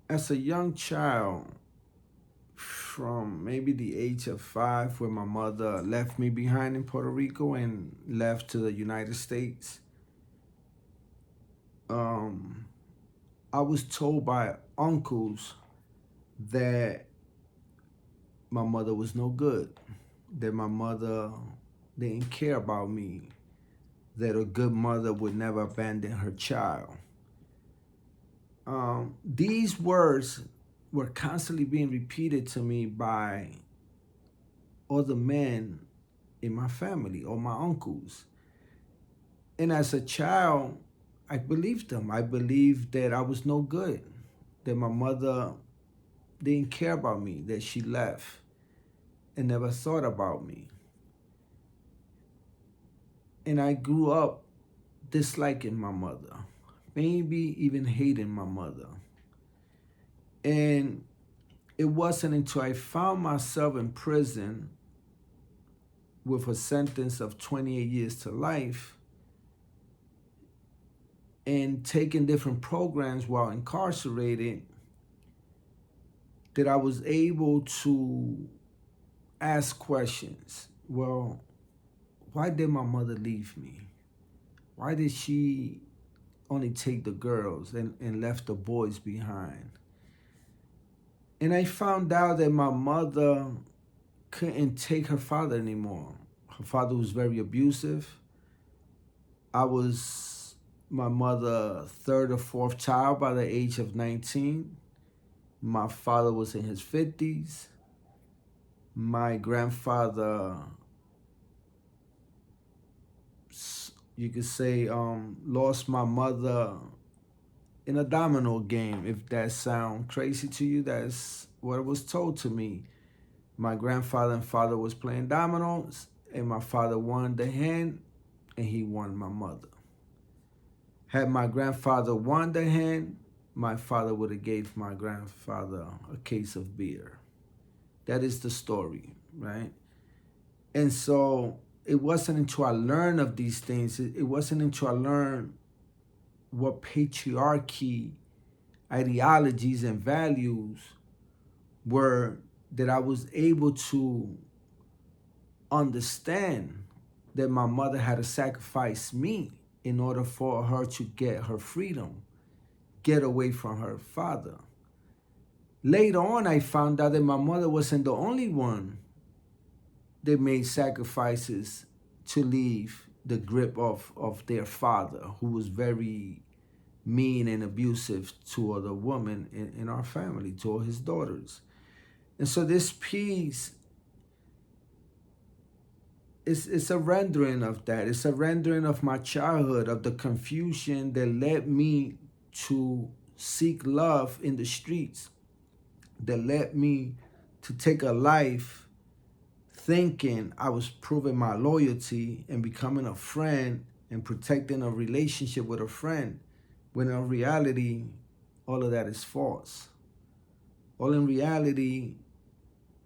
As a young child, from maybe the age of 5, where my mother left me behind in Puerto Rico and left to the United States, um, I was told by uncles that my mother was no good, that my mother didn't care about me, that a good mother would never abandon her child. These words were constantly being repeated to me by other men in my family or my uncles. And as a child, I believed them. I believed that I was no good, that my mother didn't care about me, that she left and never thought about me. And I grew up disliking my mother, maybe even hating my mother. And it wasn't until I found myself in prison with a sentence of 28 years to life and taking different programs while incarcerated that I was able to ask questions. Well, why did my mother leave me? Why did she only take the girls and left the boys behind? And I found out that my mother couldn't take her father anymore. Her father was very abusive. I was my mother's third or fourth child by the age of 19. My father was in his 50s. My grandfather, you could say, lost my mother in a domino game. If that sounds crazy to you, that's what was told to me. My grandfather and father was playing dominoes, and my father won the hand, and he won my mother. Had my grandfather won the hand, my father would have gave my grandfather a case of beer. That is the story, right? And so it wasn't until I learned of these things, it wasn't until I learned what patriarchy ideologies and values were that I was able to understand that my mother had to sacrifice me in order for her to get her freedom, get away from her father. Later on, I found out that my mother wasn't the only one that made sacrifices to leave the grip of their father, who was very mean and abusive to other women in our family, to all his daughters. And so this piece is a rendering of that. It's a rendering of my childhood, of the confusion that led me to seek love in the streets, that led me to take a life thinking I was proving my loyalty and becoming a friend and protecting a relationship with a friend, when in reality, all of that is false. All in reality,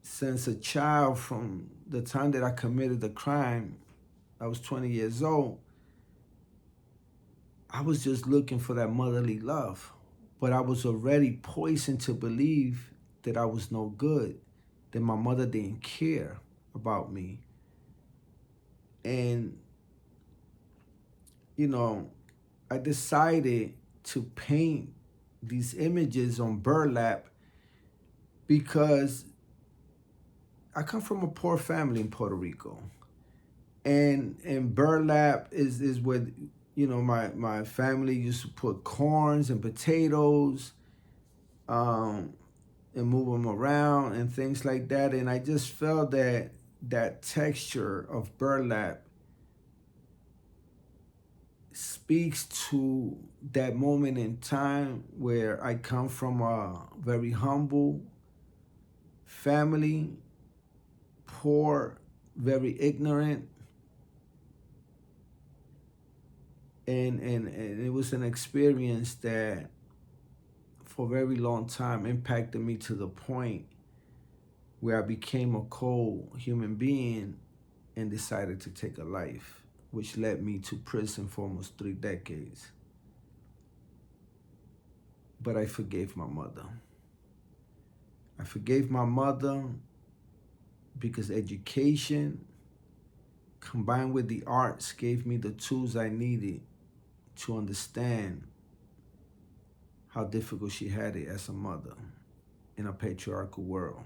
since a child, from the time that I committed the crime, I was 20 years old, I was just looking for that motherly love. But I was already poisoned to believe that I was no good, that my mother didn't care about me. And, you know, I decided to paint these images on burlap because I come from a poor family in Puerto Rico. And burlap is what, my family used to put corns and potatoes, um, and move them around and things like that. And I just felt that that texture of burlap speaks to that moment in time where I come from a very humble family, poor, very ignorant, and it was an experience that for a very long time impacted me to the point where I became a cold human being and decided to take a life, which led me to prison for almost 3 decades. But I forgave my mother. I forgave my mother because education combined with the arts gave me the tools I needed to understand how difficult she had it as a mother in a patriarchal world.